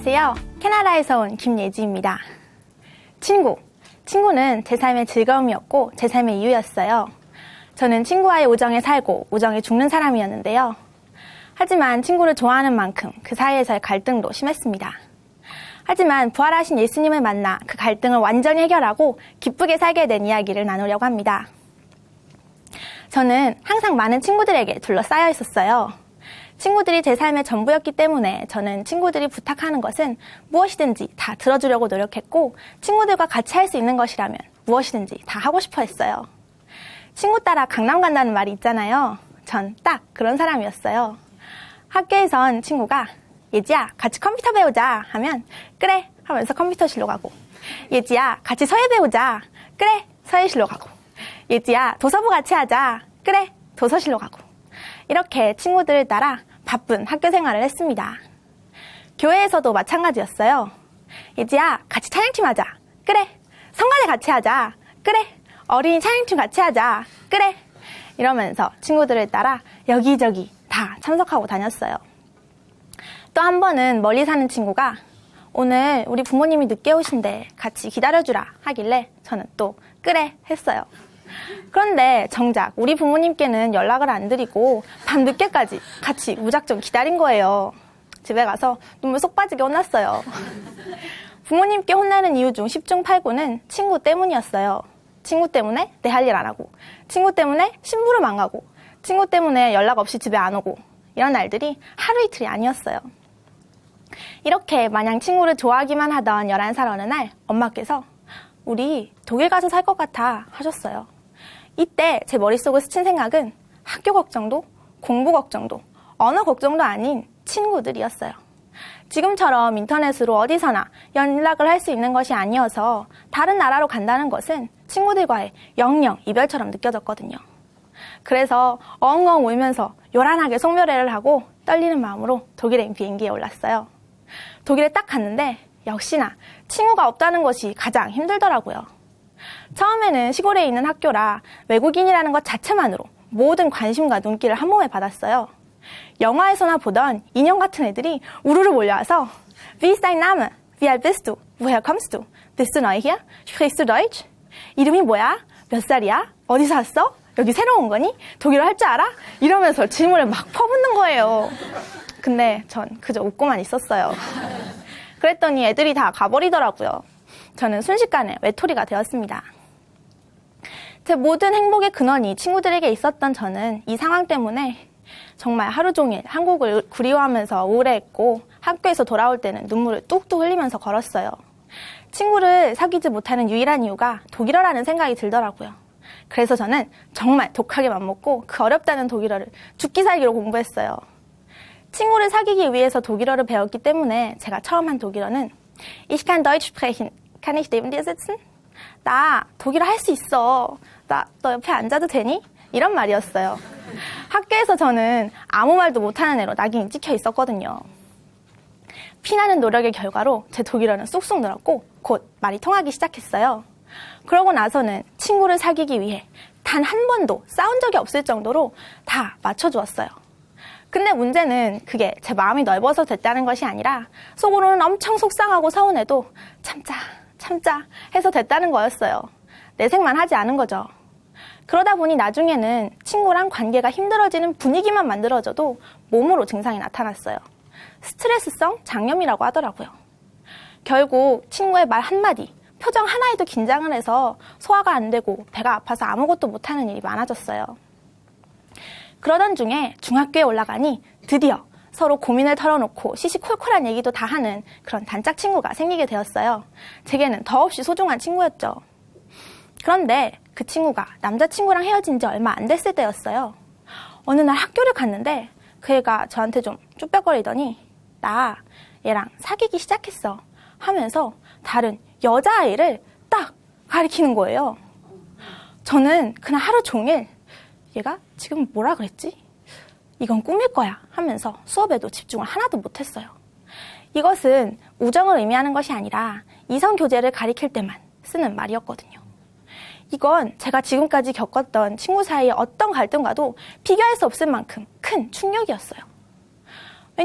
안녕하세요. 캐나다에서 온 김예지입니다. 친구는 제 삶의 즐거움이었고 제 삶의 이유였어요. 저는 친구와의 우정에 살고 우정에 죽는 사람이었는데요. 하지만 친구를 좋아하는 만큼 그 사이에서의 갈등도 심했습니다. 하지만 부활하신 예수님을 만나 그 갈등을 완전히 해결하고 기쁘게 살게 된 이야기를 나누려고 합니다. 저는 항상 많은 친구들에게 둘러싸여 있었어요. 친구들이 제 삶의 전부였기 때문에 저는 친구들이 부탁하는 것은 무엇이든지 다 들어주려고 노력했고 친구들과 같이 할 수 있는 것이라면 무엇이든지 다 하고 싶어 했어요. 친구 따라 강남 간다는 말이 있잖아요. 전 딱 그런 사람이었어요. 학교에선 친구가 예지야 같이 컴퓨터 배우자 하면 그래 하면서 컴퓨터실로 가고, 예지야 같이 서예 배우자, 그래 서예실로 가고, 예지야 도서부 같이 하자, 그래 도서실로 가고, 이렇게 친구들을 따라 바쁜 학교 생활을 했습니다. 교회에서도 마찬가지였어요. 예지야 같이 찬양팀 하자, 그래 성가대 같이 하자, 그래 어린이 찬양팀 같이 하자, 그래 이러면서 친구들을 따라 여기저기 다 참석하고 다녔어요. 또 한 번은 멀리 사는 친구가 오늘 우리 부모님이 늦게 오신대 같이 기다려주라 하길래 저는 또 그래 했어요. 그런데 정작 우리 부모님께는 연락을 안 드리고 밤늦게까지 같이 무작정 기다린 거예요. 집에 가서 눈물 쏙 빠지게 혼났어요. 부모님께 혼나는 이유 중 10중 8구는 친구 때문이었어요. 친구 때문에 내 할 일 안 하고, 친구 때문에 심부름 안 가고, 친구 때문에 연락 없이 집에 안 오고, 이런 날들이 하루 이틀이 아니었어요. 이렇게 마냥 친구를 좋아하기만 하던 11살 어느 날 엄마께서 우리 독일 가서 살 것 같아 하셨어요. 이때 제 머릿속을 스친 생각은 학교 걱정도 공부 걱정도 언어 걱정도 아닌 친구들이었어요. 지금처럼 인터넷으로 어디서나 연락을 할 수 있는 것이 아니어서 다른 나라로 간다는 것은 친구들과의 영영 이별처럼 느껴졌거든요. 그래서 엉엉 울면서 요란하게 송별회를 하고 떨리는 마음으로 독일행 비행기에 올랐어요. 독일에 딱 갔는데 역시나 친구가 없다는 것이 가장 힘들더라고요. 처음에는 시골에 있는 학교라 외국인이라는 것 자체만으로 모든 관심과 눈길을 한 몸에 받았어요. 영화에서나 보던 인형 같은 애들이 우르르 몰려와서 Wie ist dein Name? Wie alt bist du? Woher kommst du? Bist du neu hier? Sprichst du Deutsch? 이름이 뭐야? 몇 살이야? 어디서 왔어? 여기 새로 온 거니? 독일어 할 줄 알아? 이러면서 질문을 막 퍼붓는 거예요. 근데 전 그저 웃고만 있었어요. 그랬더니 애들이 다 가버리더라고요. 저는 순식간에 외톨이가 되었습니다. 제 모든 행복의 근원이 친구들에게 있었던 저는 이 상황 때문에 정말 하루 종일 한국을 그리워하면서 우울해했고 학교에서 돌아올 때는 눈물을 뚝뚝 흘리면서 걸었어요. 친구를 사귀지 못하는 유일한 이유가 독일어라는 생각이 들더라고요. 그래서 저는 정말 독하게 맘먹고 그 어렵다는 독일어를 죽기 살기로 공부했어요. 친구를 사귀기 위해서 독일어를 배웠기 때문에 제가 처음 한 독일어는 Ich kann Deutsch sprechen. Kann ich neben dir sitzen? 나 독일어 할 수 있어. 너 옆에 앉아도 되니? 이런 말이었어요. 학교에서 저는 아무 말도 못하는 애로 낙인이 찍혀 있었거든요. 피나는 노력의 결과로 제 독일어는 쑥쑥 늘었고 곧 말이 통하기 시작했어요. 그러고 나서는 친구를 사귀기 위해 단 한 번도 싸운 적이 없을 정도로 다 맞춰주었어요. 근데 문제는 그게 제 마음이 넓어서 됐다는 것이 아니라 속으로는 엄청 속상하고 서운해도 참자 해서 됐다는 거였어요. 내색만 하지 않은 거죠. 그러다 보니 나중에는 친구랑 관계가 힘들어지는 분위기만 만들어져도 몸으로 증상이 나타났어요. 스트레스성 장염이라고 하더라고요. 결국 친구의 말 한마디, 표정 하나에도 긴장을 해서 소화가 안 되고 배가 아파서 아무것도 못하는 일이 많아졌어요. 그러던 중에 중학교에 올라가니 드디어 서로 고민을 털어놓고 시시콜콜한 얘기도 다 하는 그런 단짝 친구가 생기게 되었어요. 제게는 더없이 소중한 친구였죠. 그런데 그 친구가 남자친구랑 헤어진 지 얼마 안 됐을 때였어요. 어느 날 학교를 갔는데 그 애가 저한테 좀 쭈뼛거리더니 나 얘랑 사귀기 시작했어 하면서 다른 여자아이를 딱 가리키는 거예요. 저는 그날 하루 종일 얘가 지금 뭐라 그랬지? 이건 꿈일 거야 하면서 수업에도 집중을 하나도 못했어요. 이것은 우정을 의미하는 것이 아니라 이성 교제를 가리킬 때만 쓰는 말이었거든요. 이건 제가 지금까지 겪었던 친구 사이의 어떤 갈등과도 비교할 수 없을 만큼 큰 충격이었어요.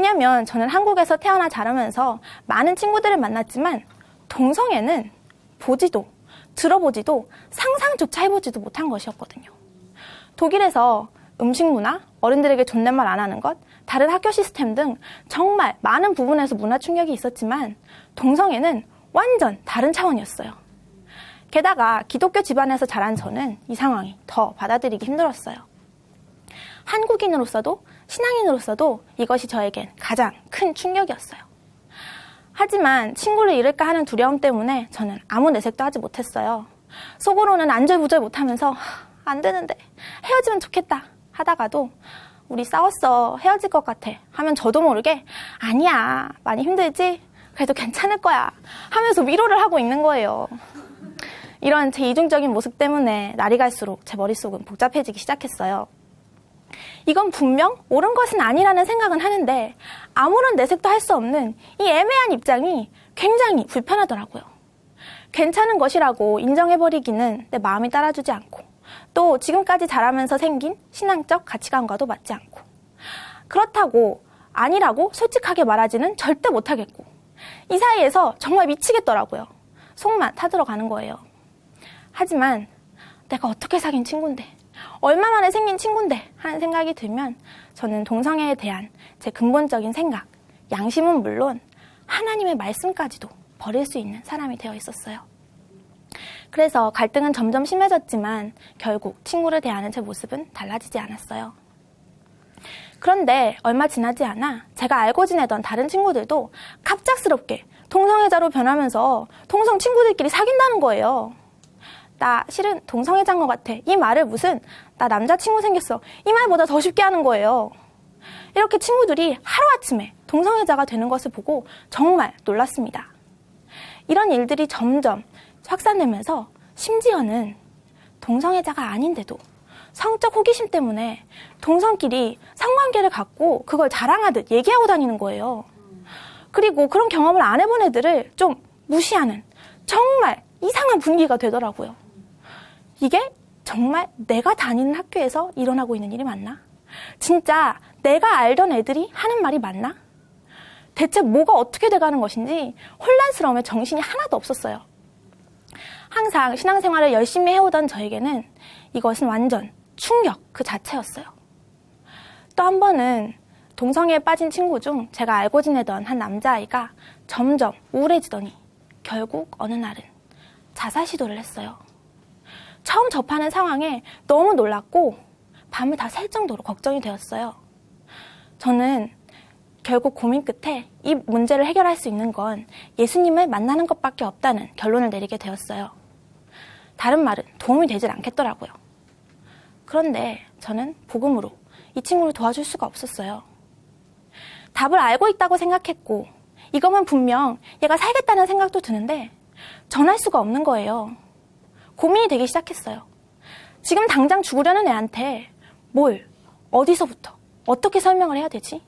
왜냐면 저는 한국에서 태어나 자라면서 많은 친구들을 만났지만 동성애는 보지도 들어보지도 상상조차 해보지도 못한 것이었거든요. 독일에서 음식 문화, 어른들에게 존댓말 안 하는 것, 다른 학교 시스템 등 정말 많은 부분에서 문화 충격이 있었지만 동성애는 완전 다른 차원이었어요. 게다가 기독교 집안에서 자란 저는 이 상황이 더 받아들이기 힘들었어요. 한국인으로서도 신앙인으로서도 이것이 저에겐 가장 큰 충격이었어요. 하지만 친구를 잃을까 하는 두려움 때문에 저는 아무 내색도 하지 못했어요. 속으로는 안절부절 못하면서 안 되는데 헤어지면 좋겠다 하다가도 우리 싸웠어 헤어질 것 같아 하면 저도 모르게 아니야 많이 힘들지? 그래도 괜찮을 거야 하면서 위로를 하고 있는 거예요. 이런 제 이중적인 모습 때문에 날이 갈수록 제 머릿속은 복잡해지기 시작했어요. 이건 분명 옳은 것은 아니라는 생각은 하는데 아무런 내색도 할 수 없는 이 애매한 입장이 굉장히 불편하더라고요. 괜찮은 것이라고 인정해버리기는 내 마음이 따라주지 않고 또 지금까지 자라면서 생긴 신앙적 가치관과도 맞지 않고 그렇다고 아니라고 솔직하게 말하지는 절대 못하겠고 이 사이에서 정말 미치겠더라고요. 속만 타들어가는 거예요. 하지만 내가 어떻게 사귄 친구인데 얼마 만에 생긴 친구인데 하는 생각이 들면 저는 동성애에 대한 제 근본적인 생각, 양심은 물론 하나님의 말씀까지도 버릴 수 있는 사람이 되어 있었어요. 그래서 갈등은 점점 심해졌지만 결국 친구를 대하는 제 모습은 달라지지 않았어요. 그런데 얼마 지나지 않아 제가 알고 지내던 다른 친구들도 갑작스럽게 동성애자로 변하면서 동성 친구들끼리 사귄다는 거예요. 나 실은 동성애자인 것 같아. 이 말을 무슨 나 남자친구 생겼어. 이 말보다 더 쉽게 하는 거예요. 이렇게 친구들이 하루아침에 동성애자가 되는 것을 보고 정말 놀랐습니다. 이런 일들이 점점 확산되면서 심지어는 동성애자가 아닌데도 성적 호기심 때문에 동성끼리 성관계를 갖고 그걸 자랑하듯 얘기하고 다니는 거예요. 그리고 그런 경험을 안 해본 애들을 좀 무시하는 정말 이상한 분위기가 되더라고요. 이게 정말 내가 다니는 학교에서 일어나고 있는 일이 맞나? 진짜 내가 알던 애들이 하는 말이 맞나? 대체 뭐가 어떻게 돼가는 것인지 혼란스러움에 정신이 하나도 없었어요. 항상 신앙생활을 열심히 해오던 저에게는 이것은 완전 충격 그 자체였어요. 또 한 번은 동성애에 빠진 친구 중 제가 알고 지내던 한 남자아이가 점점 우울해지더니 결국 어느 날은 자살 시도를 했어요. 처음 접하는 상황에 너무 놀랐고 밤을 다 샐 정도로 걱정이 되었어요. 저는 결국 고민 끝에 이 문제를 해결할 수 있는 건 예수님을 만나는 것밖에 없다는 결론을 내리게 되었어요. 다른 말은 도움이 되질 않겠더라고요. 그런데 저는 복음으로 이 친구를 도와줄 수가 없었어요. 답을 알고 있다고 생각했고 이거면 분명 얘가 살겠다는 생각도 드는데 전할 수가 없는 거예요. 고민이 되기 시작했어요. 지금 당장 죽으려는 애한테 뭘, 어디서부터, 어떻게 설명을 해야 되지?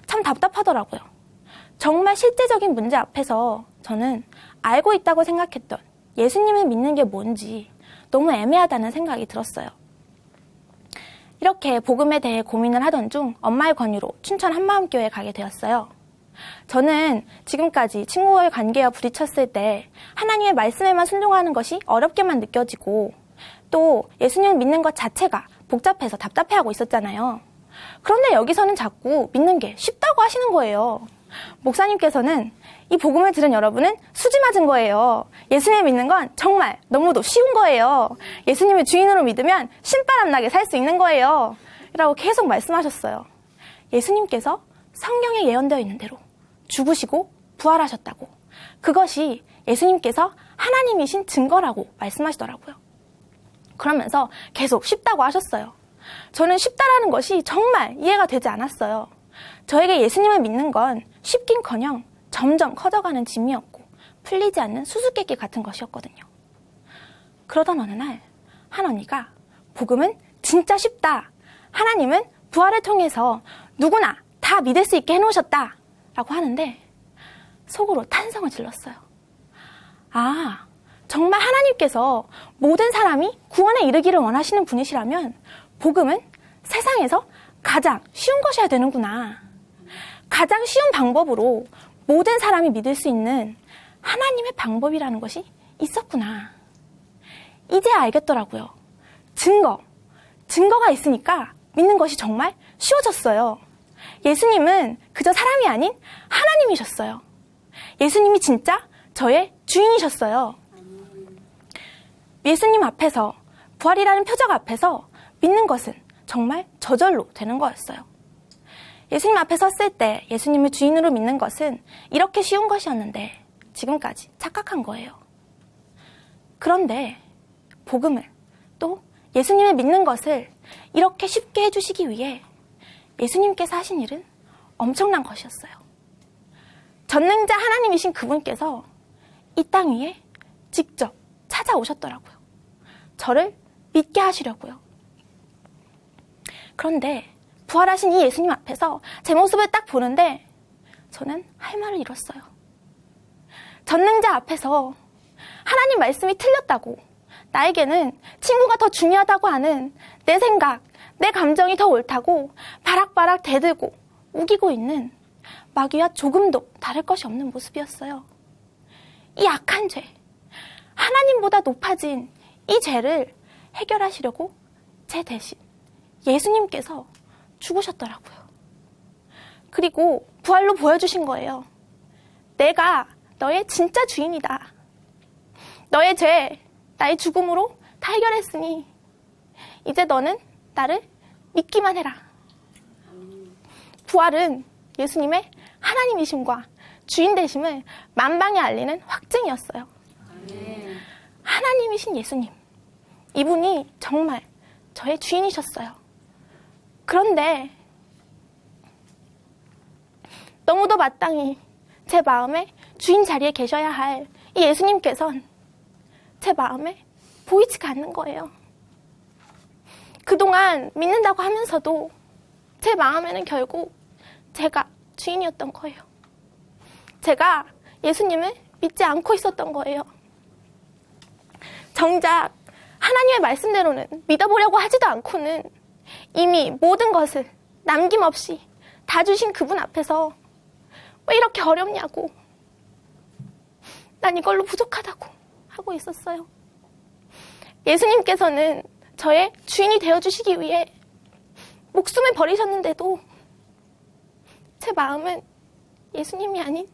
참 답답하더라고요. 정말 실제적인 문제 앞에서 저는 알고 있다고 생각했던 예수님을 믿는 게 뭔지 너무 애매하다는 생각이 들었어요. 이렇게 복음에 대해 고민을 하던 중 엄마의 권유로 춘천 한마음교회에 가게 되었어요. 저는 지금까지 친구와의 관계와 부딪혔을 때 하나님의 말씀에만 순종하는 것이 어렵게만 느껴지고 또 예수님을 믿는 것 자체가 복잡해서 답답해하고 있었잖아요. 그런데 여기서는 자꾸 믿는 게 쉽다고 하시는 거예요. 목사님께서는 이 복음을 들은 여러분은 수지 맞은 거예요. 예수님을 믿는 건 정말 너무도 쉬운 거예요. 예수님을 주인으로 믿으면 신바람 나게 살 수 있는 거예요. 라고 계속 말씀하셨어요. 예수님께서 성경에 예언되어 있는 대로 죽으시고 부활하셨다고. 그것이 예수님께서 하나님이신 증거라고 말씀하시더라고요. 그러면서 계속 쉽다고 하셨어요. 저는 쉽다라는 것이 정말 이해가 되지 않았어요. 저에게 예수님을 믿는 건 쉽긴커녕 점점 커져가는 짐이었고 풀리지 않는 수수께끼 같은 것이었거든요. 그러던 어느 날 한 언니가 복음은 진짜 쉽다. 하나님은 부활을 통해서 누구나 다 믿을 수 있게 해놓으셨다. 라고 하는데 속으로 탄성을 질렀어요. 아, 정말 하나님께서 모든 사람이 구원에 이르기를 원하시는 분이시라면 복음은 세상에서 가장 쉬운 것이어야 되는구나. 가장 쉬운 방법으로 모든 사람이 믿을 수 있는 하나님의 방법이라는 것이 있었구나. 이제 알겠더라고요. 증거가 있으니까 믿는 것이 정말 쉬워졌어요. 예수님은 그저 사람이 아닌 하나님이셨어요. 예수님이 진짜 저의 주인이셨어요. 예수님 앞에서, 부활이라는 표적 앞에서 믿는 것은 정말 저절로 되는 거였어요. 예수님 앞에 섰을 때 예수님을 주인으로 믿는 것은 이렇게 쉬운 것이었는데 지금까지 착각한 거예요. 그런데 복음을, 또 예수님을 믿는 것을 이렇게 쉽게 해주시기 위해 예수님께서 하신 일은 엄청난 것이었어요. 전능자 하나님이신 그분께서 이 땅 위에 직접 찾아오셨더라고요. 저를 믿게 하시려고요. 그런데 부활하신 이 예수님 앞에서 제 모습을 딱 보는데 저는 할 말을 잃었어요. 전능자 앞에서 하나님 말씀이 틀렸다고, 나에게는 친구가 더 중요하다고 하는 내 생각, 내 감정이 더 옳다고 바락바락 대들고 우기고 있는 마귀와 조금도 다를 것이 없는 모습이었어요. 이 악한 죄, 하나님보다 높아진 이 죄를 해결하시려고 제 대신 예수님께서 죽으셨더라고요. 그리고 부활로 보여주신 거예요. 내가 너의 진짜 주인이다. 너의 죄, 나의 죽음으로 다 해결했으니 이제 너는 나를 믿기만 해라. 부활은 예수님의 하나님이심과 주인 되심을 만방에 알리는 확증이었어요. 하나님이신 예수님, 이분이 정말 저의 주인이셨어요. 그런데 너무도 마땅히 제 마음에 주인 자리에 계셔야 할 이 예수님께서는 제 마음에 보이지가 않는 거예요. 그동안 믿는다고 하면서도 제 마음에는 결국 제가 주인이었던 거예요. 제가 예수님을 믿지 않고 있었던 거예요. 정작 하나님의 말씀대로는 믿어보려고 하지도 않고는 이미 모든 것을 남김없이 다 주신 그분 앞에서 왜 이렇게 어렵냐고, 난 이걸로 부족하다고 하고 있었어요. 예수님께서는 저의 주인이 되어주시기 위해 목숨을 버리셨는데도 제 마음은 예수님이 아닌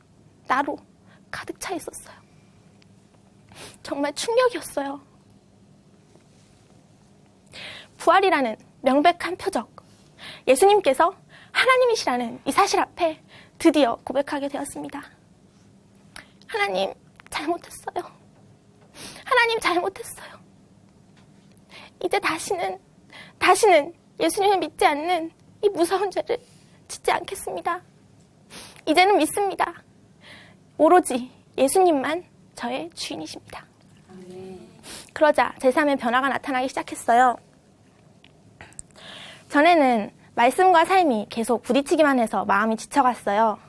나로 가득 차 있었어요. 정말 충격이었어요. 부활이라는 명백한 표적, 예수님께서 하나님이시라는 이 사실 앞에 드디어 고백하게 되었습니다. 하나님, 잘못했어요. 하나님, 잘못했어요. 이제 다시는 예수님을 믿지 않는 이 무서운 죄를 짓지 않겠습니다. 이제는 믿습니다. 오로지 예수님만 저의 주인이십니다. 그러자 제 삶에 변화가 나타나기 시작했어요. 전에는 말씀과 삶이 계속 부딪히기만 해서 마음이 지쳐갔어요.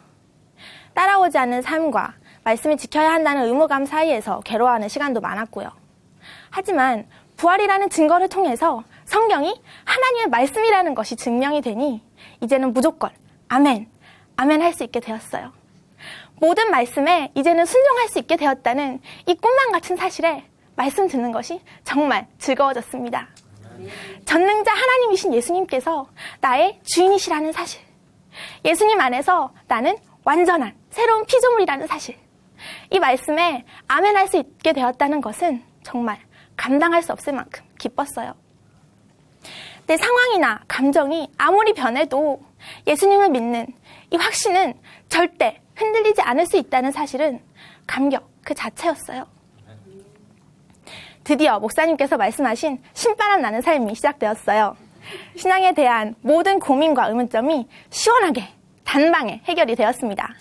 따라오지 않는 삶과 말씀을 지켜야 한다는 의무감 사이에서 괴로워하는 시간도 많았고요. 하지만 부활이라는 증거를 통해서 성경이 하나님의 말씀이라는 것이 증명이 되니 이제는 무조건 아멘 할 수 있게 되었어요. 모든 말씀에 이제는 순종할 수 있게 되었다는 이 꿈만 같은 사실에 말씀 듣는 것이 정말 즐거워졌습니다. 전능자 하나님이신 예수님께서 나의 주인이시라는 사실, 예수님 안에서 나는 완전한 새로운 피조물이라는 사실, 이 말씀에 아멘 할 수 있게 되었다는 것은 정말 감당할 수 없을 만큼 기뻤어요. 내 상황이나 감정이 아무리 변해도 예수님을 믿는 이 확신은 절대 흔들리지 않을 수 있다는 사실은 감격 그 자체였어요. 드디어 목사님께서 말씀하신 신바람 나는 삶이 시작되었어요. 신앙에 대한 모든 고민과 의문점이 시원하게 단방에 해결이 되었습니다.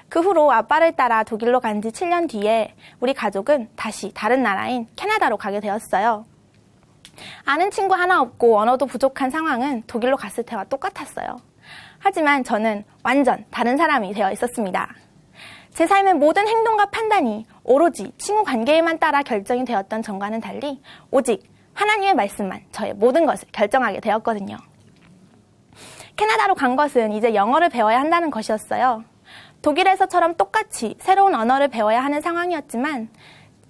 그 후로 아빠를 따라 독일로 간 지 7년 뒤에 우리 가족은 다시 다른 나라인 캐나다로 가게 되었어요. 아는 친구 하나 없고 언어도 부족한 상황은 독일로 갔을 때와 똑같았어요. 하지만 저는 완전 다른 사람이 되어 있었습니다. 제 삶의 모든 행동과 판단이 오로지 친구 관계에만 따라 결정이 되었던 전과는 달리 오직 하나님의 말씀만 저의 모든 것을 결정하게 되었거든요. 캐나다로 간 것은 이제 영어를 배워야 한다는 것이었어요. 독일에서처럼 똑같이 새로운 언어를 배워야 하는 상황이었지만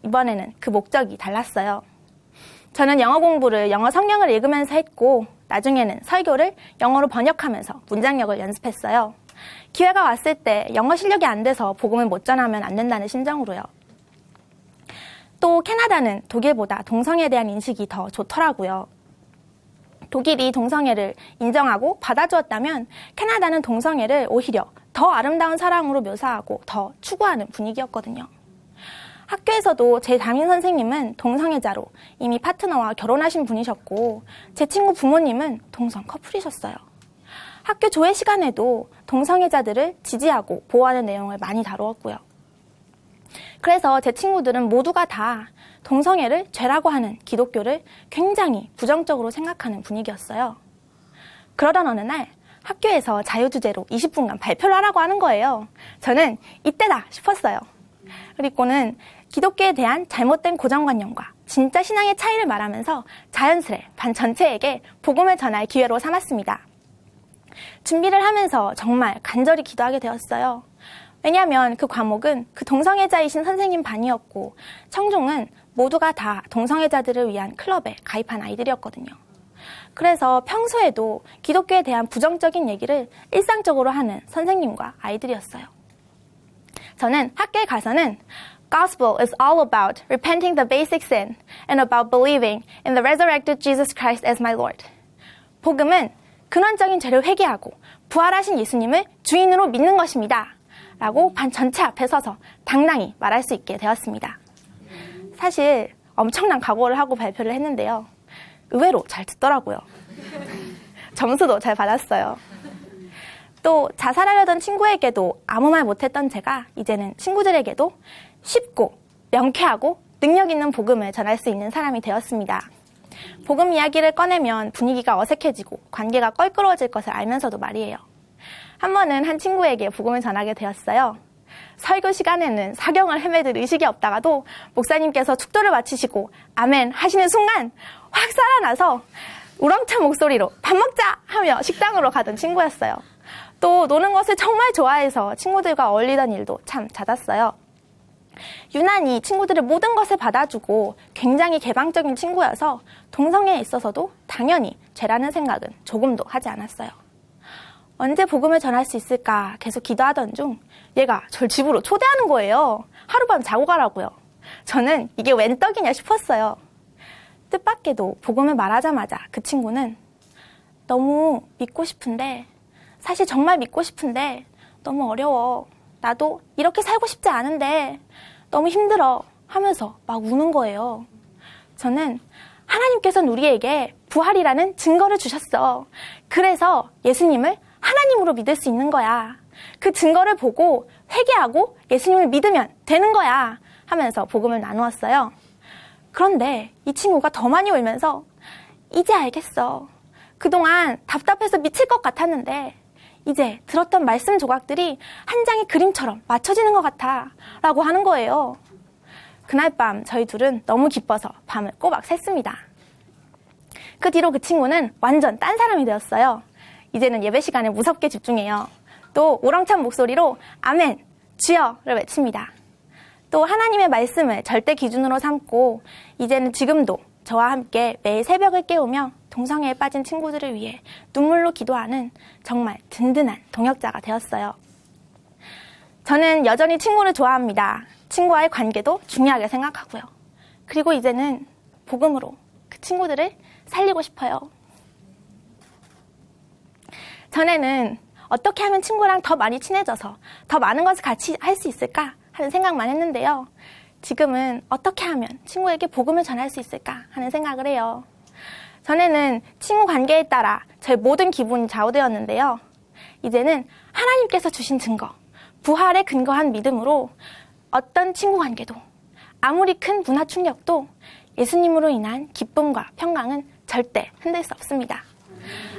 이번에는 그 목적이 달랐어요. 저는 영어 공부를 영어 성경을 읽으면서 했고 나중에는 설교를 영어로 번역하면서 문장력을 연습했어요. 기회가 왔을 때 영어 실력이 안 돼서 복음을 못 전하면 안 된다는 심정으로요. 또 캐나다는 독일보다 동성애에 대한 인식이 더 좋더라고요. 독일이 동성애를 인정하고 받아주었다면 캐나다는 동성애를 오히려 더 아름다운 사랑으로 묘사하고 더 추구하는 분위기였거든요. 학교에서도 제 담임 선생님은 동성애자로 이미 파트너와 결혼하신 분이셨고 제 친구 부모님은 동성 커플이셨어요. 학교 조회 시간에도 동성애자들을 지지하고 보호하는 내용을 많이 다루었고요. 그래서 제 친구들은 모두가 다 동성애를 죄라고 하는 기독교를 굉장히 부정적으로 생각하는 분위기였어요. 그러던 어느 날 학교에서 자유주제로 20분간 발표를 하라고 하는 거예요. 저는 이때다 싶었어요. 그리고는 기독교에 대한 잘못된 고정관념과 진짜 신앙의 차이를 말하면서 자연스레 반 전체에게 복음을 전할 기회로 삼았습니다. 준비를 하면서 정말 간절히 기도하게 되었어요. 왜냐하면 그 과목은 그 동성애자이신 선생님 반이었고 청중은 모두가 다 동성애자들을 위한 클럽에 가입한 아이들이었거든요. 그래서 평소에도 기독교에 대한 부정적인 얘기를 일상적으로 하는 선생님과 아이들이었어요. 저는 학교에 가서는 Gospel is all about repenting the basic sin and about believing in the resurrected Jesus Christ as my Lord. 복음은 근원적인 죄를 회개하고 부활하신 예수님을 주인으로 믿는 것입니다. 라고 반 전체 앞에 서서 당당히 말할 수 있게 되었습니다. 사실 엄청난 각오를 하고 발표를 했는데요. 의외로 잘 듣더라고요. 점수도 잘 받았어요. 또 자살하려던 친구에게도 아무 말 못했던 제가 이제는 친구들에게도 쉽고 명쾌하고 능력 있는 복음을 전할 수 있는 사람이 되었습니다. 복음 이야기를 꺼내면 분위기가 어색해지고 관계가 껄끄러워질 것을 알면서도 말이에요. 한 번은 한 친구에게 복음을 전하게 되었어요. 설교 시간에는 사경을 헤매들 의식이 없다가도 목사님께서 축도를 마치시고 아멘 하시는 순간 확 살아나서 우렁찬 목소리로 밥 먹자 하며 식당으로 가던 친구였어요. 또 노는 것을 정말 좋아해서 친구들과 어울리던 일도 참 잦았어요. 유난히 친구들의 모든 것을 받아주고 굉장히 개방적인 친구여서 동성애에 있어서도 당연히 죄라는 생각은 조금도 하지 않았어요. 언제 복음을 전할 수 있을까 계속 기도하던 중 얘가 절 집으로 초대하는 거예요. 하룻밤 자고 가라고요. 저는 이게 웬 떡이냐 싶었어요. 뜻밖에도 복음을 말하자마자 그 친구는 너무 믿고 싶은데 사실 정말 믿고 싶은데 너무 어려워. 나도 이렇게 살고 싶지 않은데 너무 힘들어 하면서 막 우는 거예요. 저는 하나님께서는 우리에게 부활이라는 증거를 주셨어. 그래서 예수님을 하나님으로 믿을 수 있는 거야. 그 증거를 보고 회개하고 예수님을 믿으면 되는 거야 하면서 복음을 나누었어요. 그런데 이 친구가 더 많이 울면서 이제 알겠어. 그동안 답답해서 미칠 것 같았는데 이제 들었던 말씀 조각들이 한 장의 그림처럼 맞춰지는 것 같아 라고 하는 거예요. 그날 밤 저희 둘은 너무 기뻐서 밤을 꼬박 샜습니다. 그 뒤로 그 친구는 완전 딴 사람이 되었어요. 이제는 예배 시간에 무섭게 집중해요. 또 우렁찬 목소리로 아멘, 주여를 외칩니다. 또 하나님의 말씀을 절대 기준으로 삼고 이제는 지금도 저와 함께 매일 새벽을 깨우며 동성애에 빠진 친구들을 위해 눈물로 기도하는 정말 든든한 동역자가 되었어요. 저는 여전히 친구를 좋아합니다. 친구와의 관계도 중요하게 생각하고요. 그리고 이제는 복음으로 그 친구들을 살리고 싶어요. 전에는 어떻게 하면 친구랑 더 많이 친해져서 더 많은 것을 같이 할 수 있을까 하는 생각만 했는데요. 지금은 어떻게 하면 친구에게 복음을 전할 수 있을까 하는 생각을 해요. 전에는 친구 관계에 따라 저의 모든 기분이 좌우되었는데요. 이제는 하나님께서 주신 증거, 부활에 근거한 믿음으로 어떤 친구 관계도 아무리 큰 문화 충격도 예수님으로 인한 기쁨과 평강은 절대 흔들 수 없습니다.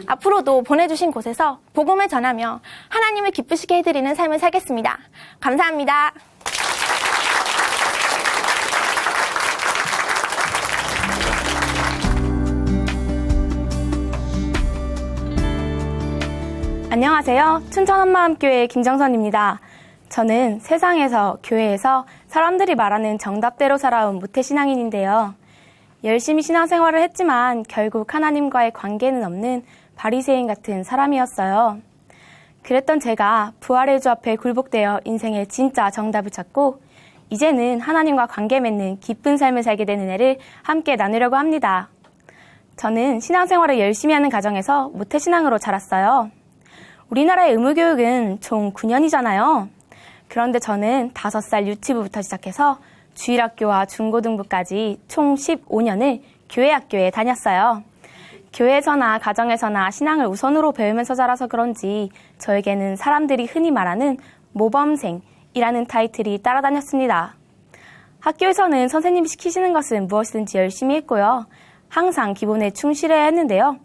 앞으로도 보내주신 곳에서 복음을 전하며 하나님을 기쁘시게 해드리는 삶을 살겠습니다. 감사합니다. 안녕하세요. 춘천 한마음교회 김정선입니다. 저는 세상에서, 교회에서 사람들이 말하는 정답대로 살아온 모태신앙인인데요. 열심히 신앙생활을 했지만 결국 하나님과의 관계는 없는 바리새인 같은 사람이었어요. 그랬던 제가 부활의 주 앞에 굴복되어 인생의 진짜 정답을 찾고 이제는 하나님과 관계 맺는 기쁜 삶을 살게 된 은혜를 함께 나누려고 합니다. 저는 신앙생활을 열심히 하는 가정에서 모태신앙으로 자랐어요. 우리나라의 의무교육은 총 9년이잖아요. 그런데 저는 5살 유치부부터 시작해서 주일학교와 중고등부까지 총 15년을 교회학교에 다녔어요. 교회에서나 가정에서나 신앙을 우선으로 배우면서 자라서 그런지 저에게는 사람들이 흔히 말하는 모범생이라는 타이틀이 따라다녔습니다. 학교에서는 선생님이 시키시는 것은 무엇이든지 열심히 했고요. 항상 기본에 충실해야 했는데요.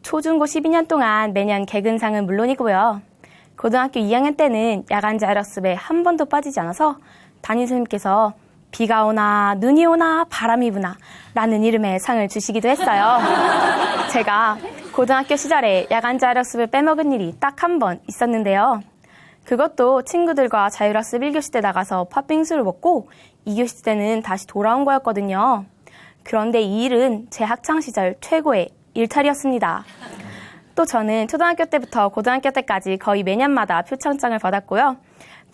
초중고 12년 동안 매년 개근상은 물론이고요. 고등학교 2학년 때는 야간 자율학습에 한 번도 빠지지 않아서 담임선생님께서 비가 오나 눈이 오나 바람이 부나 라는 이름의 상을 주시기도 했어요. 제가 고등학교 시절에 야간 자율학습을 빼먹은 일이 딱 한 번 있었는데요. 그것도 친구들과 자율학습 1교시 때 나가서 팥빙수를 먹고 2교시 때는 다시 돌아온 거였거든요. 그런데 이 일은 제 학창시절 최고의 일탈이었습니다. 또 저는 초등학교 때부터 고등학교 때까지 거의 매년마다 표창장을 받았고요.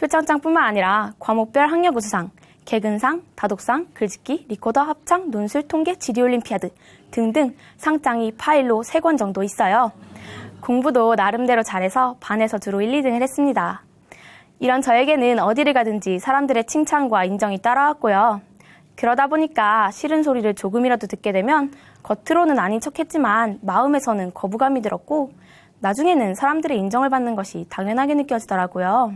표창장뿐만 아니라 과목별 학력 우수상, 개근상, 다독상, 글짓기, 리코더, 합창, 논술, 통계, 지리올림피아드 등등 상장이 파일로 3권 정도 있어요. 공부도 나름대로 잘해서 반에서 주로 1, 2등을 했습니다. 이런 저에게는 어디를 가든지 사람들의 칭찬과 인정이 따라왔고요. 그러다 보니까 싫은 소리를 조금이라도 듣게 되면 겉으로는 아닌 척했지만 마음에서는 거부감이 들었고 나중에는 사람들의 인정을 받는 것이 당연하게 느껴지더라고요.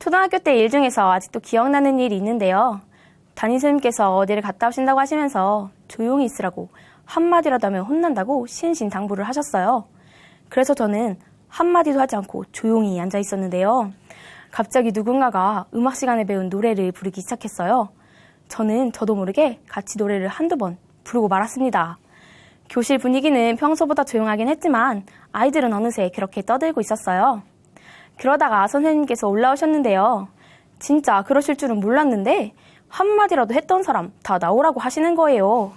초등학교 때 일 중에서 아직도 기억나는 일이 있는데요. 담임선생님께서 어디를 갔다 오신다고 하시면서 조용히 있으라고 한마디라도 하면 혼난다고 신신당부를 하셨어요. 그래서 저는 한마디도 하지 않고 조용히 앉아 있었는데요. 갑자기 누군가가 음악 시간에 배운 노래를 부르기 시작했어요. 저는 저도 모르게 같이 노래를 한두 번 부르고 말았습니다. 교실 분위기는 평소보다 조용하긴 했지만 아이들은 어느새 그렇게 떠들고 있었어요. 그러다가 선생님께서 올라오셨는데요. 진짜 그러실 줄은 몰랐는데 한마디라도 했던 사람 다 나오라고 하시는 거예요.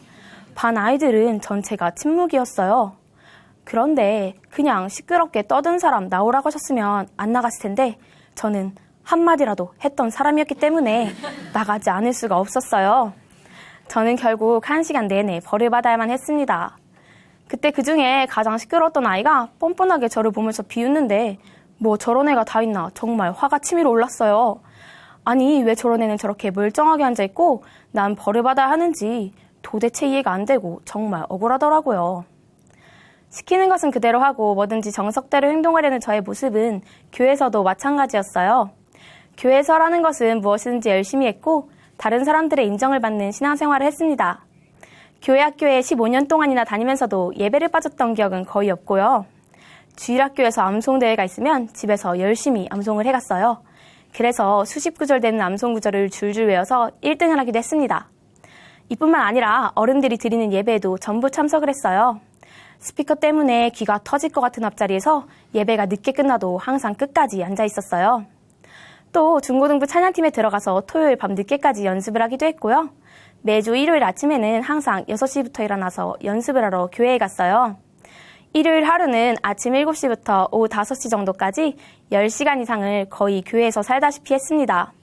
반 아이들은 전체가 침묵이었어요. 그런데 그냥 시끄럽게 떠든 사람 나오라고 하셨으면 안 나갔을 텐데 저는 한마디라도 했던 사람이었기 때문에 나가지 않을 수가 없었어요. 저는 결국 1시간 내내 벌을 받아야만 했습니다. 그때 그중에 가장 시끄러웠던 아이가 뻔뻔하게 저를 보면서 비웃는데 뭐 저런 애가 다 있나 정말 화가 치밀어 올랐어요. 아니 왜 저런 애는 저렇게 멀쩡하게 앉아있고 난 벌을 받아야 하는지 도대체 이해가 안 되고 정말 억울하더라고요. 시키는 것은 그대로 하고 뭐든지 정석대로 행동하려는 저의 모습은 교회에서도 마찬가지였어요. 교회에서라는 것은 무엇이든지 열심히 했고 다른 사람들의 인정을 받는 신앙생활을 했습니다. 교회 학교에 15년 동안이나 다니면서도 예배를 빠졌던 기억은 거의 없고요. 주일학교에서 암송대회가 있으면 집에서 열심히 암송을 해갔어요. 그래서 수십 구절 되는 암송 구절을 줄줄 외워서 1등을 하기도 했습니다. 이뿐만 아니라 어른들이 드리는 예배에도 전부 참석을 했어요. 스피커 때문에 귀가 터질 것 같은 앞자리에서 예배가 늦게 끝나도 항상 끝까지 앉아 있었어요. 또 중고등부 찬양팀에 들어가서 토요일 밤 늦게까지 연습을 하기도 했고요. 매주 일요일 아침에는 항상 6시부터 일어나서 연습을 하러 교회에 갔어요. 일요일 하루는 아침 7시부터 오후 5시 정도까지 10시간 이상을 거의 교회에서 살다시피 했습니다.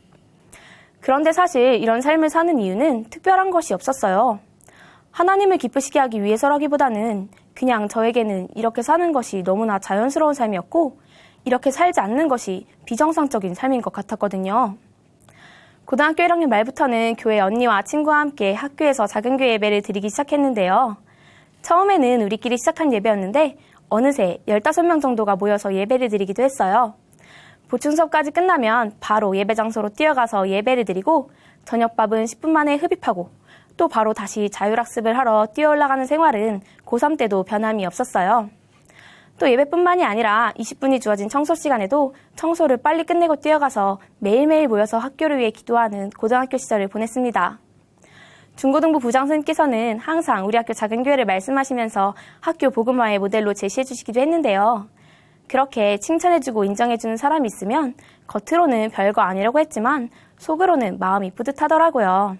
그런데 사실 이런 삶을 사는 이유는 특별한 것이 없었어요. 하나님을 기쁘시게 하기 위해서라기보다는 그냥 저에게는 이렇게 사는 것이 너무나 자연스러운 삶이었고 이렇게 살지 않는 것이 비정상적인 삶인 것 같았거든요. 고등학교 1학년 말부터는 교회 언니와 친구와 함께 학교에서 작은 교회 예배를 드리기 시작했는데요. 처음에는 우리끼리 시작한 예배였는데 어느새 15명 정도가 모여서 예배를 드리기도 했어요. 보충 수업까지 끝나면 바로 예배 장소로 뛰어가서 예배를 드리고 저녁밥은 10분 만에 흡입하고 또 바로 다시 자율학습을 하러 뛰어 올라가는 생활은 고3 때도 변함이 없었어요. 또 예배뿐만이 아니라 20분이 주어진 청소 시간에도 청소를 빨리 끝내고 뛰어가서 매일매일 모여서 학교를 위해 기도하는 고등학교 시절을 보냈습니다. 중고등부 부장선생님께서는 항상 우리 학교 작은 교회를 말씀하시면서 학교 복음화의 모델로 제시해 주시기도 했는데요. 그렇게 칭찬해주고 인정해주는 사람이 있으면 겉으로는 별거 아니라고 했지만 속으로는 마음이 뿌듯하더라고요.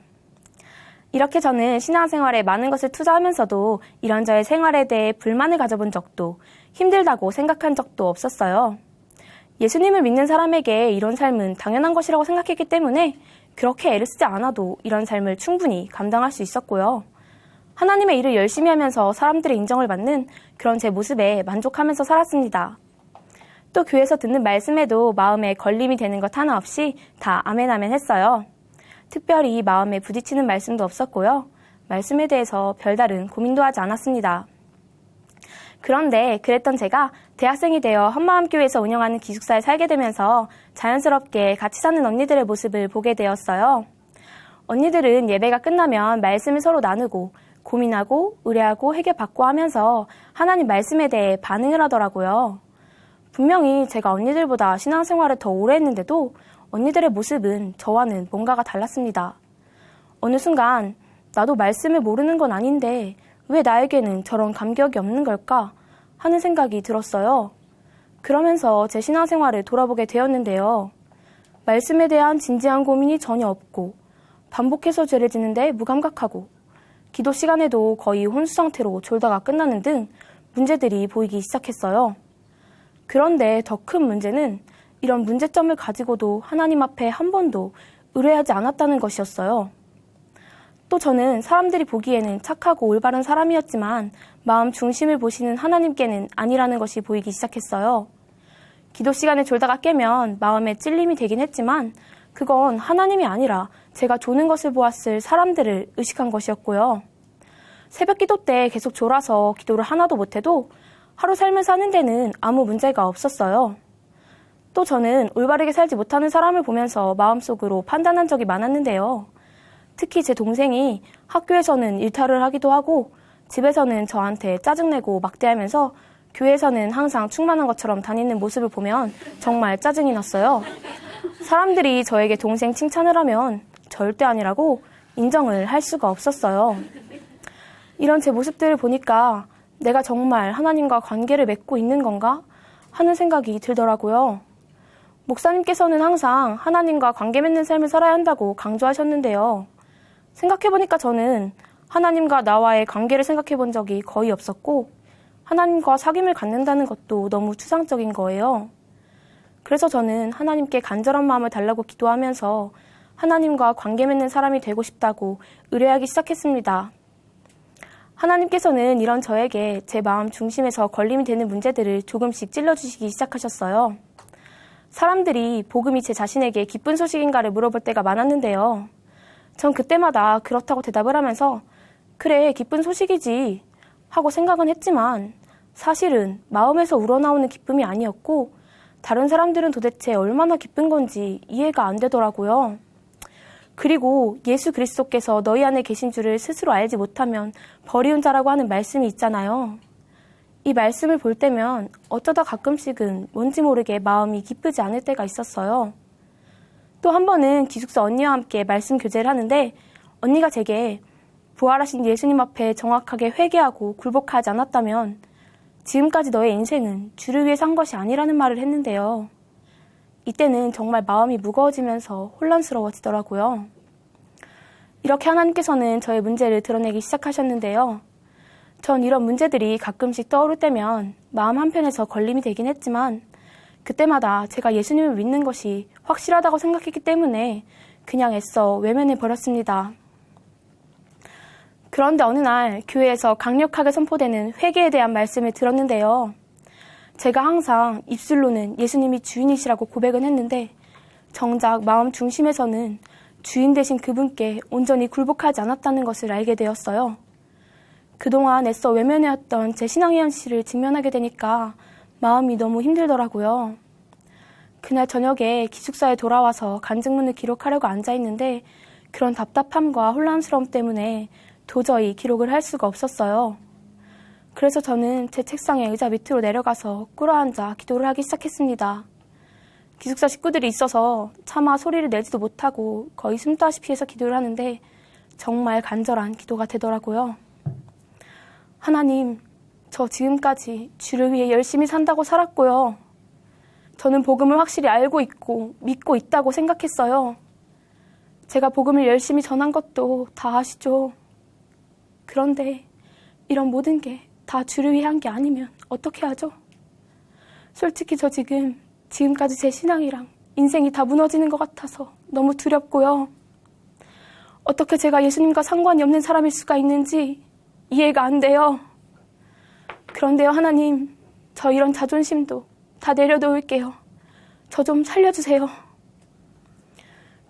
이렇게 저는 신앙생활에 많은 것을 투자하면서도 이런저런 생활에 대해 불만을 가져본 적도 힘들다고 생각한 적도 없었어요. 예수님을 믿는 사람에게 이런 삶은 당연한 것이라고 생각했기 때문에 그렇게 애를 쓰지 않아도 이런 삶을 충분히 감당할 수 있었고요. 하나님의 일을 열심히 하면서 사람들의 인정을 받는 그런 제 모습에 만족하면서 살았습니다. 또 교회에서 듣는 말씀에도 마음에 걸림이 되는 것 하나 없이 다 아멘 아멘 했어요. 특별히 마음에 부딪히는 말씀도 없었고요. 말씀에 대해서 별다른 고민도 하지 않았습니다. 그런데 그랬던 제가 대학생이 되어 한마음교회에서 운영하는 기숙사에 살게 되면서 자연스럽게 같이 사는 언니들의 모습을 보게 되었어요. 언니들은 예배가 끝나면 말씀을 서로 나누고 고민하고 의뢰하고 해결받고 하면서 하나님 말씀에 대해 반응을 하더라고요. 분명히 제가 언니들보다 신앙생활을 더 오래 했는데도 언니들의 모습은 저와는 뭔가가 달랐습니다. 어느 순간 나도 말씀을 모르는 건 아닌데 왜 나에게는 저런 감격이 없는 걸까 하는 생각이 들었어요. 그러면서 제 신앙생활을 돌아보게 되었는데요. 말씀에 대한 진지한 고민이 전혀 없고 반복해서 죄를 짓는데 무감각하고 기도 시간에도 거의 혼수 상태로 졸다가 끝나는 등 문제들이 보이기 시작했어요. 그런데 더 큰 문제는 이런 문제점을 가지고도 하나님 앞에 한 번도 의뢰하지 않았다는 것이었어요. 또 저는 사람들이 보기에는 착하고 올바른 사람이었지만 마음 중심을 보시는 하나님께는 아니라는 것이 보이기 시작했어요. 기도 시간에 졸다가 깨면 마음에 찔림이 되긴 했지만 그건 하나님이 아니라 제가 조는 것을 보았을 사람들을 의식한 것이었고요. 새벽 기도 때 계속 졸아서 기도를 하나도 못해도 하루 삶을 사는 데는 아무 문제가 없었어요. 또 저는 올바르게 살지 못하는 사람을 보면서 마음속으로 판단한 적이 많았는데요. 특히 제 동생이 학교에서는 일탈을 하기도 하고 집에서는 저한테 짜증내고 막대하면서 교회에서는 항상 충만한 것처럼 다니는 모습을 보면 정말 짜증이 났어요. 사람들이 저에게 동생 칭찬을 하면 절대 아니라고 인정을 할 수가 없었어요. 이런 제 모습들을 보니까 내가 정말 하나님과 관계를 맺고 있는 건가 하는 생각이 들더라고요. 목사님께서는 항상 하나님과 관계 맺는 삶을 살아야 한다고 강조하셨는데요. 생각해보니까 저는 하나님과 나와의 관계를 생각해본 적이 거의 없었고 하나님과 사귐을 갖는다는 것도 너무 추상적인 거예요. 그래서 저는 하나님께 간절한 마음을 달라고 기도하면서 하나님과 관계 맺는 사람이 되고 싶다고 의뢰하기 시작했습니다. 하나님께서는 이런 저에게 제 마음 중심에서 걸림이 되는 문제들을 조금씩 찔러주시기 시작하셨어요. 사람들이 복음이 제 자신에게 기쁜 소식인가를 물어볼 때가 많았는데요. 전 그때마다 그렇다고 대답을 하면서 그래, 기쁜 소식이지 하고 생각은 했지만 사실은 마음에서 우러나오는 기쁨이 아니었고 다른 사람들은 도대체 얼마나 기쁜 건지 이해가 안 되더라고요. 그리고 예수 그리스도께서 너희 안에 계신 줄을 스스로 알지 못하면 버리운 자라고 하는 말씀이 있잖아요. 이 말씀을 볼 때면 어쩌다 가끔씩은 뭔지 모르게 마음이 기쁘지 않을 때가 있었어요. 또 한 번은 기숙사 언니와 함께 말씀 교제를 하는데 언니가 제게 부활하신 예수님 앞에 정확하게 회개하고 굴복하지 않았다면 지금까지 너의 인생은 주를 위해 산 것이 아니라는 말을 했는데요. 이때는 정말 마음이 무거워지면서 혼란스러워지더라고요. 이렇게 하나님께서는 저의 문제를 드러내기 시작하셨는데요. 전 이런 문제들이 가끔씩 떠오를 때면 마음 한편에서 걸림이 되긴 했지만 그때마다 제가 예수님을 믿는 것이 확실하다고 생각했기 때문에 그냥 애써 외면해버렸습니다. 그런데 어느 날 교회에서 강력하게 선포되는 회개에 대한 말씀을 들었는데요. 제가 항상 입술로는 예수님이 주인이시라고 고백은 했는데 정작 마음 중심에서는 주인 되신 그분께 온전히 굴복하지 않았다는 것을 알게 되었어요. 그동안 애써 외면해왔던 제 신앙의 현실을 직면하게 되니까 마음이 너무 힘들더라고요. 그날 저녁에 기숙사에 돌아와서 간증문을 기록하려고 앉아있는데 그런 답답함과 혼란스러움 때문에 도저히 기록을 할 수가 없었어요. 그래서 저는 제 책상에 의자 밑으로 내려가서 꿇어앉아 기도를 하기 시작했습니다. 기숙사 식구들이 있어서 차마 소리를 내지도 못하고 거의 숨다시피 해서 기도를 하는데 정말 간절한 기도가 되더라고요. 하나님, 저 지금까지 주를 위해 열심히 산다고 살았고요. 저는 복음을 확실히 알고 있고 믿고 있다고 생각했어요. 제가 복음을 열심히 전한 것도 다 아시죠? 그런데 이런 모든 게 다 주를 위해 한 게 아니면 어떻게 하죠? 솔직히 저 지금까지 제 신앙이랑 인생이 다 무너지는 것 같아서 너무 두렵고요. 어떻게 제가 예수님과 상관이 없는 사람일 수가 있는지 이해가 안 돼요. 그런데요, 하나님, 저 이런 자존심도 다 내려놓을게요. 저 좀 살려주세요.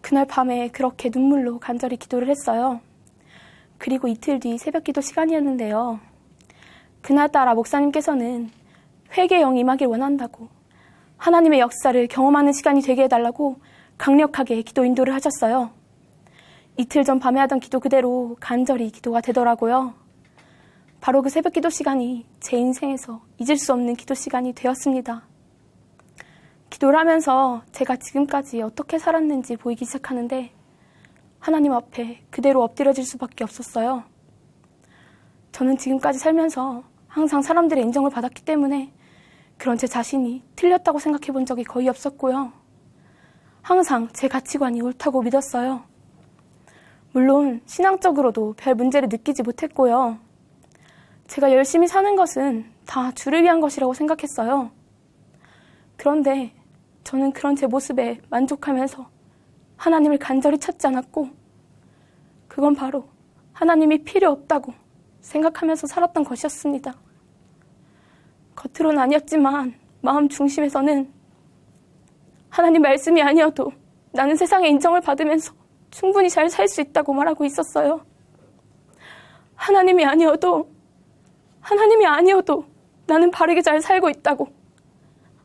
그날 밤에 그렇게 눈물로 간절히 기도를 했어요. 그리고 이틀 뒤 새벽 기도 시간이었는데요. 그날따라 목사님께서는 회개의 영이 임하길 원한다고 하나님의 역사를 경험하는 시간이 되게 해달라고 강력하게 기도 인도를 하셨어요. 이틀 전 밤에 하던 기도 그대로 간절히 기도가 되더라고요. 바로 그 새벽 기도 시간이 제 인생에서 잊을 수 없는 기도 시간이 되었습니다. 기도를 하면서 제가 지금까지 어떻게 살았는지 보이기 시작하는데 하나님 앞에 그대로 엎드려질 수밖에 없었어요. 저는 지금까지 살면서 항상 사람들의 인정을 받았기 때문에 그런 제 자신이 틀렸다고 생각해 본 적이 거의 없었고요. 항상 제 가치관이 옳다고 믿었어요. 물론 신앙적으로도 별 문제를 느끼지 못했고요. 제가 열심히 사는 것은 다 주를 위한 것이라고 생각했어요. 그런데 저는 그런 제 모습에 만족하면서 하나님을 간절히 찾지 않았고 그건 바로 하나님이 필요 없다고 생각하면서 살았던 것이었습니다. 겉으로는 아니었지만 마음 중심에서는 하나님 말씀이 아니어도 나는 세상의 인정을 받으면서 충분히 잘 살 수 있다고 말하고 있었어요. 하나님이 아니어도 나는 바르게 잘 살고 있다고.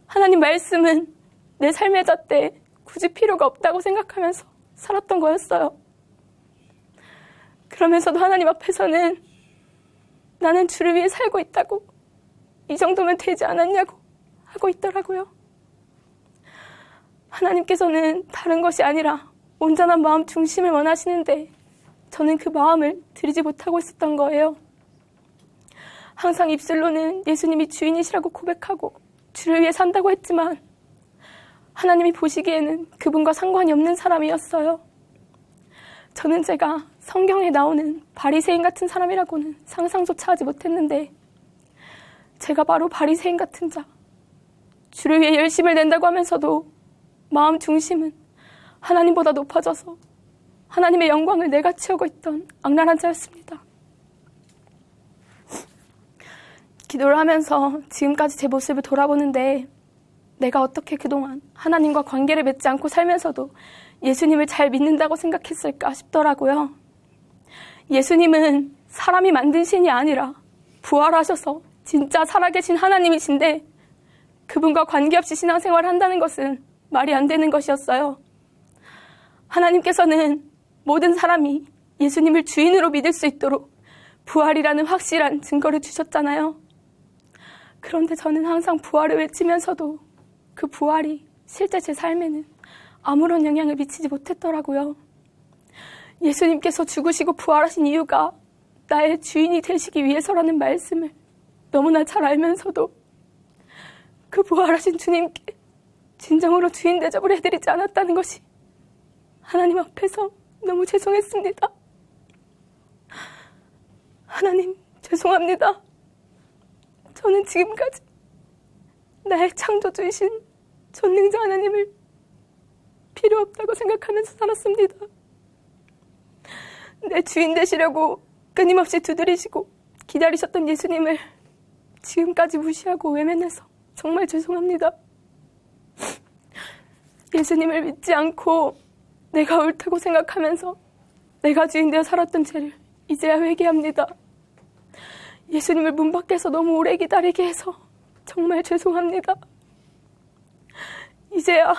하나님 말씀은 내 삶의 잣대에 굳이 필요가 없다고 생각하면서 살았던 거였어요. 그러면서도 하나님 앞에서는 나는 주를 위해 살고 있다고, 이 정도면 되지 않았냐고 하고 있더라고요. 하나님께서는 다른 것이 아니라 온전한 마음 중심을 원하시는데 저는 그 마음을 드리지 못하고 있었던 거예요. 항상 입술로는 예수님이 주인이시라고 고백하고 주를 위해 산다고 했지만 하나님이 보시기에는 그분과 상관이 없는 사람이었어요. 저는 제가 성경에 나오는 바리새인 같은 사람이라고는 상상조차 하지 못했는데 제가 바로 바리새인 같은 자, 주를 위해 열심을 낸다고 하면서도 마음 중심은 하나님보다 높아져서 하나님의 영광을 내가 채우고 있던 악랄한 자였습니다. 기도를 하면서 지금까지 제 모습을 돌아보는데 내가 어떻게 그동안 하나님과 관계를 맺지 않고 살면서도 예수님을 잘 믿는다고 생각했을까 싶더라고요. 예수님은 사람이 만든 신이 아니라 부활하셔서 진짜 살아계신 하나님이신데 그분과 관계없이 신앙생활을 한다는 것은 말이 안 되는 것이었어요. 하나님께서는 모든 사람이 예수님을 주인으로 믿을 수 있도록 부활이라는 확실한 증거를 주셨잖아요. 그런데 저는 항상 부활을 외치면서도 그 부활이 실제 제 삶에는 아무런 영향을 미치지 못했더라고요. 예수님께서 죽으시고 부활하신 이유가 나의 주인이 되시기 위해서라는 말씀을 너무나 잘 알면서도 그 부활하신 주님께 진정으로 주인 대접을 해드리지 않았다는 것이 하나님 앞에서 너무 죄송했습니다. 하나님, 죄송합니다. 저는 지금까지 나의 창조주이신 전능자 하나님을 필요 없다고 생각하면서 살았습니다. 내 주인 되시려고 끊임없이 두드리시고 기다리셨던 예수님을 지금까지 무시하고 외면해서 정말 죄송합니다. 예수님을 믿지 않고 내가 옳다고 생각하면서 내가 주인 되어 살았던 죄를 이제야 회개합니다. 예수님을 문 밖에서 너무 오래 기다리게 해서 정말 죄송합니다. 이제야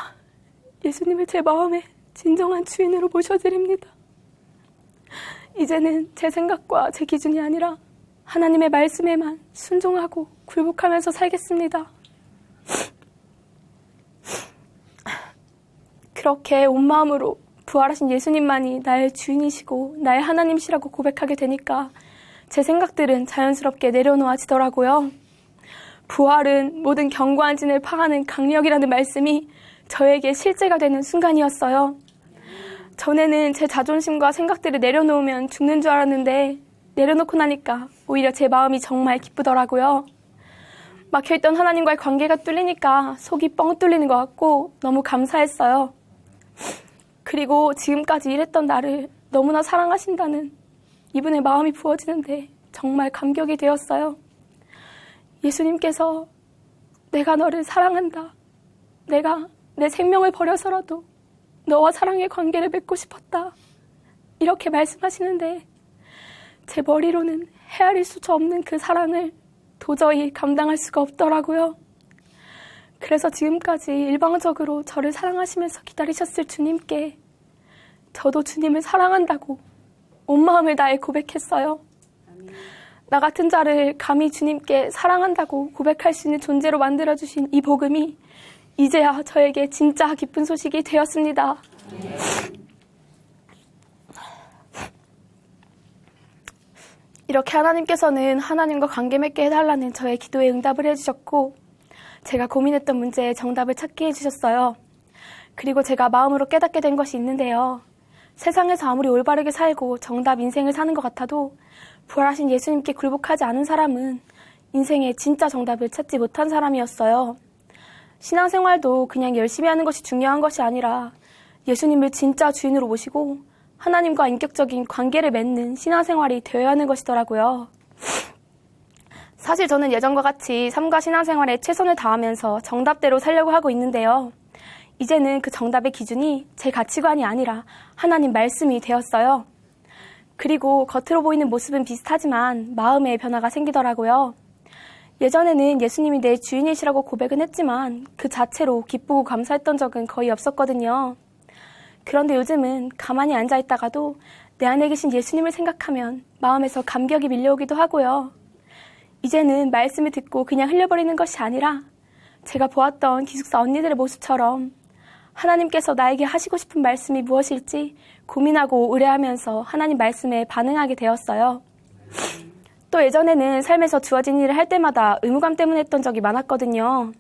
예수님을 제 마음의 진정한 주인으로 모셔드립니다. 이제는 제 생각과 제 기준이 아니라 하나님의 말씀에만 순종하고 굴복하면서 살겠습니다. 그렇게 온 마음으로 부활하신 예수님만이 나의 주인이시고 나의 하나님이시라고 고백하게 되니까 제 생각들은 자연스럽게 내려놓아지더라고요. 부활은 모든 견고한 진을 파하는 강력이라는 말씀이 저에게 실제가 되는 순간이었어요. 전에는 제 자존심과 생각들을 내려놓으면 죽는 줄 알았는데 내려놓고 나니까 오히려 제 마음이 정말 기쁘더라고요. 막혀있던 하나님과의 관계가 뚫리니까 속이 뻥 뚫리는 것 같고 너무 감사했어요. 그리고 지금까지 일했던 나를 너무나 사랑하신다는 이분의 마음이 부어지는데 정말 감격이 되었어요. 예수님께서 내가 너를 사랑한다. 내가 내 생명을 버려서라도 너와 사랑의 관계를 맺고 싶었다. 이렇게 말씀하시는데 제 머리로는 헤아릴 수조 없는 그 사랑을 도저히 감당할 수가 없더라고요. 그래서 지금까지 일방적으로 저를 사랑하시면서 기다리셨을 주님께 저도 주님을 사랑한다고 온 마음을 다해 고백했어요. 나 같은 자를 감히 주님께 사랑한다고 고백할 수 있는 존재로 만들어주신 이 복음이 이제야 저에게 진짜 기쁜 소식이 되었습니다. 이렇게 하나님께서는 하나님과 관계 맺게 해달라는 저의 기도에 응답을 해주셨고 제가 고민했던 문제에 정답을 찾게 해주셨어요. 그리고 제가 마음으로 깨닫게 된 것이 있는데요. 세상에서 아무리 올바르게 살고 정답 인생을 사는 것 같아도 부활하신 예수님께 굴복하지 않은 사람은 인생의 진짜 정답을 찾지 못한 사람이었어요. 신앙생활도 그냥 열심히 하는 것이 중요한 것이 아니라 예수님을 진짜 주인으로 모시고 하나님과 인격적인 관계를 맺는 신앙생활이 되어야 하는 것이더라고요. 사실 저는 예전과 같이 삶과 신앙생활에 최선을 다하면서 정답대로 살려고 하고 있는데요. 이제는 그 정답의 기준이 제 가치관이 아니라 하나님 말씀이 되었어요. 그리고 겉으로 보이는 모습은 비슷하지만 마음의 변화가 생기더라고요. 예전에는 예수님이 내 주인이시라고 고백은 했지만 그 자체로 기쁘고 감사했던 적은 거의 없었거든요. 그런데 요즘은 가만히 앉아있다가도 내 안에 계신 예수님을 생각하면 마음에서 감격이 밀려오기도 하고요. 이제는 말씀을 듣고 그냥 흘려버리는 것이 아니라 제가 보았던 기숙사 언니들의 모습처럼 하나님께서 나에게 하시고 싶은 말씀이 무엇일지 고민하고 의뢰하면서 하나님 말씀에 반응하게 되었어요. 또 예전에는 삶에서 주어진 일을 할 때마다 의무감 때문에 했던 적이 많았거든요.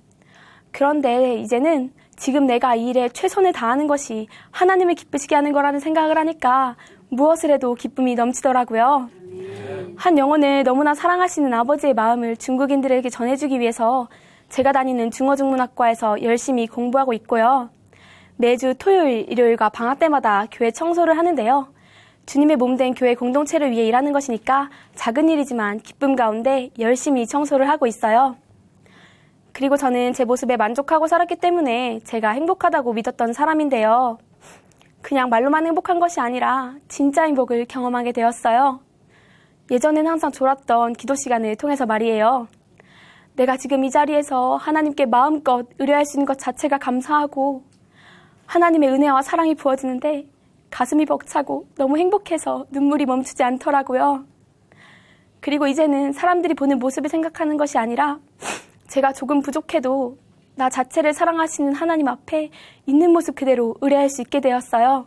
그런데 이제는 지금 내가 이 일에 최선을 다하는 것이 하나님을 기쁘시게 하는 거라는 생각을 하니까 무엇을 해도 기쁨이 넘치더라고요. 한 영혼을 너무나 사랑하시는 아버지의 마음을 중국인들에게 전해주기 위해서 제가 다니는 중어중문학과에서 열심히 공부하고 있고요. 매주 토요일, 일요일과 방학 때마다 교회 청소를 하는데요. 주님의 몸된 교회 공동체를 위해 일하는 것이니까 작은 일이지만 기쁨 가운데 열심히 청소를 하고 있어요. 그리고 저는 제 모습에 만족하고 살았기 때문에 제가 행복하다고 믿었던 사람인데요. 그냥 말로만 행복한 것이 아니라 진짜 행복을 경험하게 되었어요. 예전엔 항상 졸았던 기도 시간을 통해서 말이에요. 내가 지금 이 자리에서 하나님께 마음껏 의뢰할 수 있는 것 자체가 감사하고 하나님의 은혜와 사랑이 부어지는데 가슴이 벅차고 너무 행복해서 눈물이 멈추지 않더라고요. 그리고 이제는 사람들이 보는 모습을 생각하는 것이 아니라 제가 조금 부족해도 나 자체를 사랑하시는 하나님 앞에 있는 모습 그대로 의뢰할 수 있게 되었어요.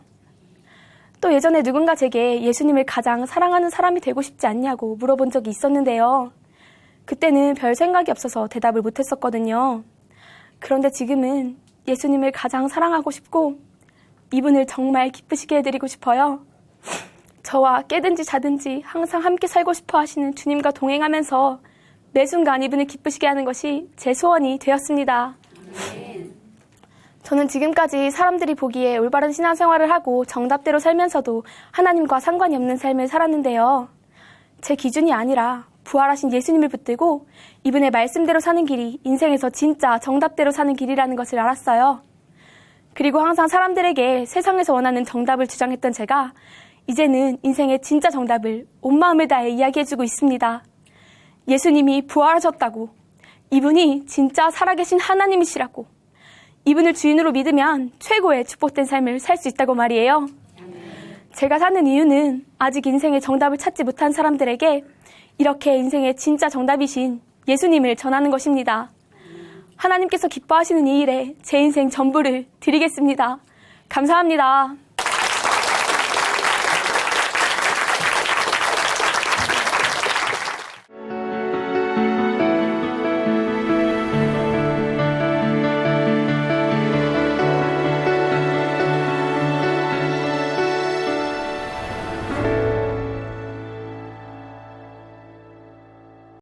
또 예전에 누군가 제게 예수님을 가장 사랑하는 사람이 되고 싶지 않냐고 물어본 적이 있었는데요. 그때는 별 생각이 없어서 대답을 못했었거든요. 그런데 지금은 예수님을 가장 사랑하고 싶고 이분을 정말 기쁘시게 해드리고 싶어요. 저와 깨든지 자든지 항상 함께 살고 싶어 하시는 주님과 동행하면서 매 순간 이분을 기쁘시게 하는 것이 제 소원이 되었습니다. 저는 지금까지 사람들이 보기에 올바른 신앙생활을 하고 정답대로 살면서도 하나님과 상관이 없는 삶을 살았는데요. 제 기준이 아니라 부활하신 예수님을 붙들고 이분의 말씀대로 사는 길이 인생에서 진짜 정답대로 사는 길이라는 것을 알았어요. 그리고 항상 사람들에게 세상에서 원하는 정답을 주장했던 제가 이제는 인생의 진짜 정답을 온 마음을 다해 이야기해주고 있습니다. 예수님이 부활하셨다고, 이분이 진짜 살아계신 하나님이시라고, 이분을 주인으로 믿으면 최고의 축복된 삶을 살 수 있다고 말이에요. 제가 사는 이유는 아직 인생의 정답을 찾지 못한 사람들에게 이렇게 인생의 진짜 정답이신 예수님을 전하는 것입니다. 하나님께서 기뻐하시는 이 일에 제 인생 전부를 드리겠습니다. 감사합니다.